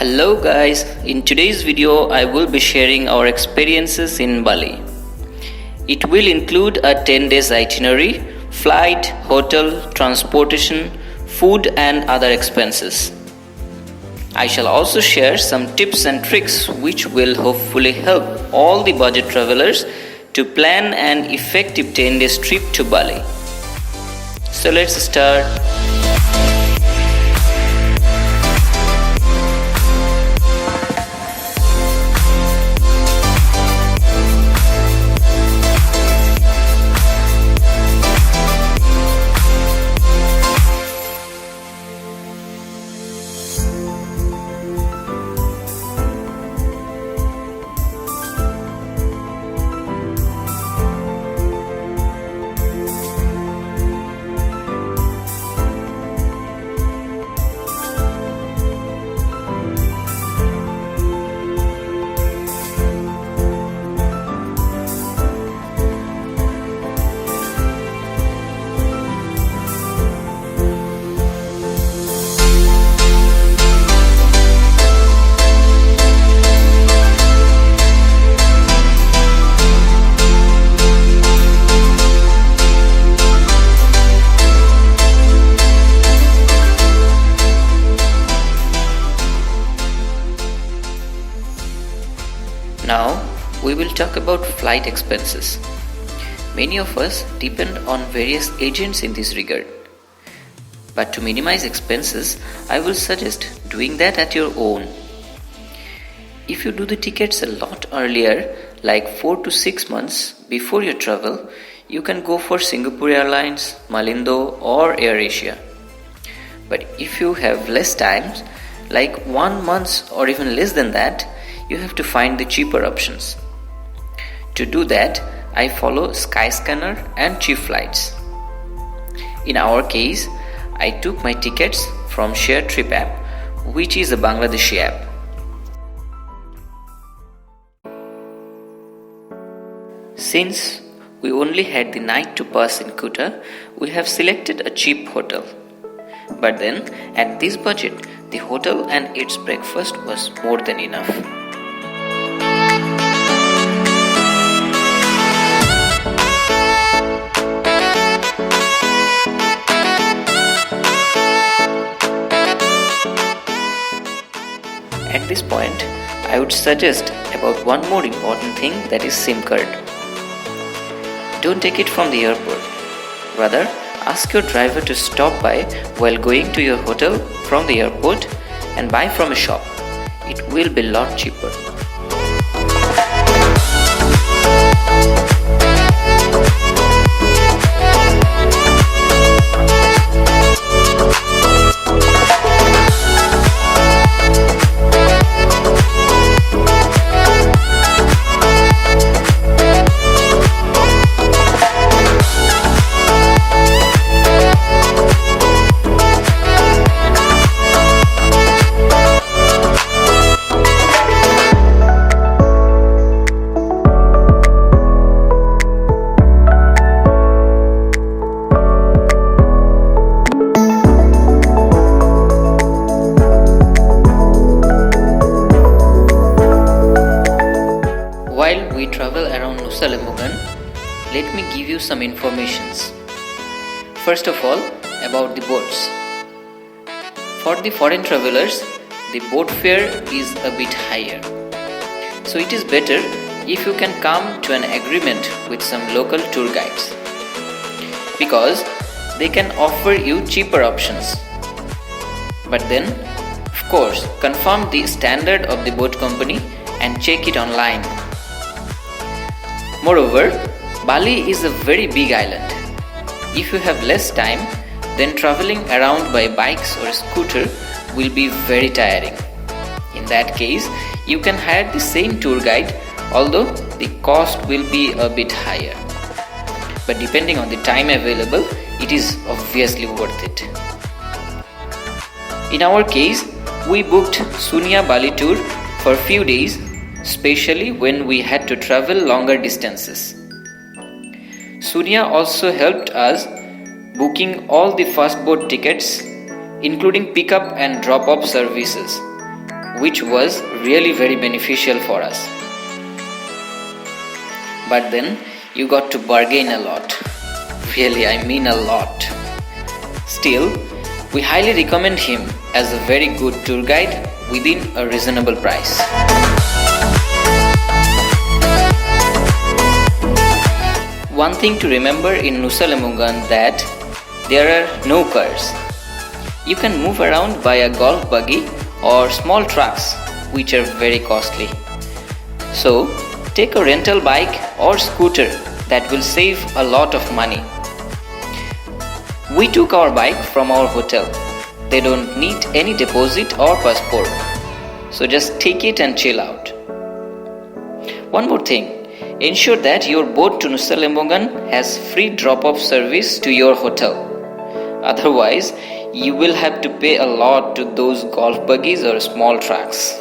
Hello guys, in today's video I will be sharing our experiences in Bali. It will include a 10 days itinerary, flight, hotel, transportation, food and other expenses. I shall also share some tips and tricks which will hopefully help all the budget travelers to plan an effective 10 days trip to Bali. So let's start. Now we will talk about flight expenses. Many of us depend on various agents in this regard. But to minimize expenses, I will suggest doing that at your own. If you do the tickets a lot earlier, like 4 to 6 months before your travel, you can go for Singapore Airlines, Malindo or AirAsia. But if you have less time, like 1 month or even less than that, you have to find the cheaper options. To do that, I follow Skyscanner and cheap flights. In our case, I took my tickets from Share Trip app, which is a Bangladeshi app. Since we only had the night to pass in Kuta, we have selected a cheap hotel. But then, at this budget, the hotel and its breakfast was more than enough. At this point, I would suggest about one more important thing, that is SIM card. Don't take it from the airport. Rather, ask your driver to stop by while going to your hotel from the airport and buy from a shop. It will be a lot cheaper. While we travel around Nusa Lembongan, let me give you some informations. First of all, about the boats. For the foreign travelers, the boat fare is a bit higher. So it is better if you can come to an agreement with some local tour guides, because they can offer you cheaper options. But then, of course, confirm the standard of the boat company and check it online. Moreover, Bali is a very big island. If you have less time, then traveling around by bikes or scooter will be very tiring. In that case, you can hire the same tour guide, although the cost will be a bit higher. But depending on the time available, it is obviously worth it. In our case, we booked Sunia Bali tour for a few days, especially when we had to travel longer distances. Sunia also helped us booking all the fast boat tickets, including pickup and drop-off services, which was really very beneficial for us. But then you got to bargain a lot. Really, I mean a lot. Still, we highly recommend him as a very good tour guide within a reasonable price. One thing to remember in Nusa Lembongan that there are no cars. You can move around by a golf buggy or small trucks, which are very costly. So, take a rental bike or scooter that will save a lot of money. We took our bike from our hotel. They don't need any deposit or passport. So just take it and chill out. One more thing, ensure that your boat to Nusa Lembongan has free drop-off service to your hotel. Otherwise, you will have to pay a lot to those golf buggies or small trucks.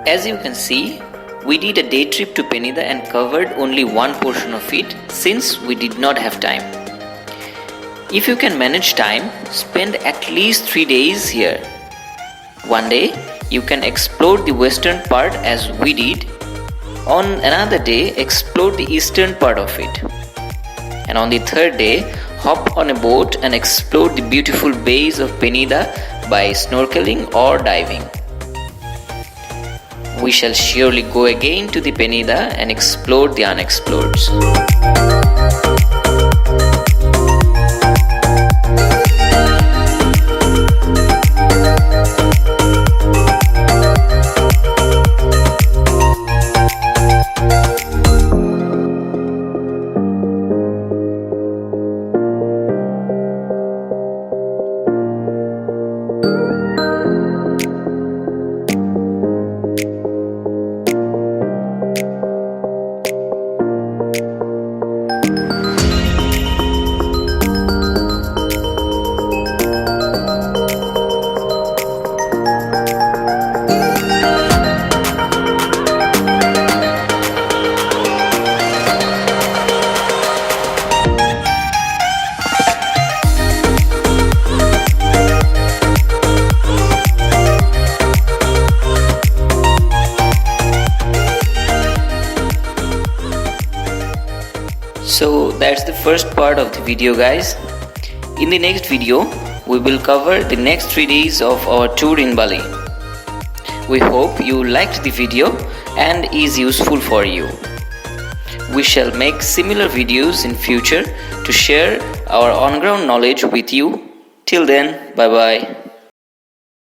As you can see, we did a day trip to Penida and covered only one portion of it since we did not have time. If you can manage time, spend at least 3 days here. One day, you can explore the western part as we did. On another day, explore the eastern part of it. And on the third day, hop on a boat and explore the beautiful bays of Penida by snorkeling or diving. We shall surely go again to the Penida and explore the unexplored. So that's the first part of the video, guys. In the next video, we will cover the next 3 days of our tour in Bali. We hope you liked the video and is useful for you. We shall make similar videos in future to share our on-ground knowledge with you. Till then, bye bye.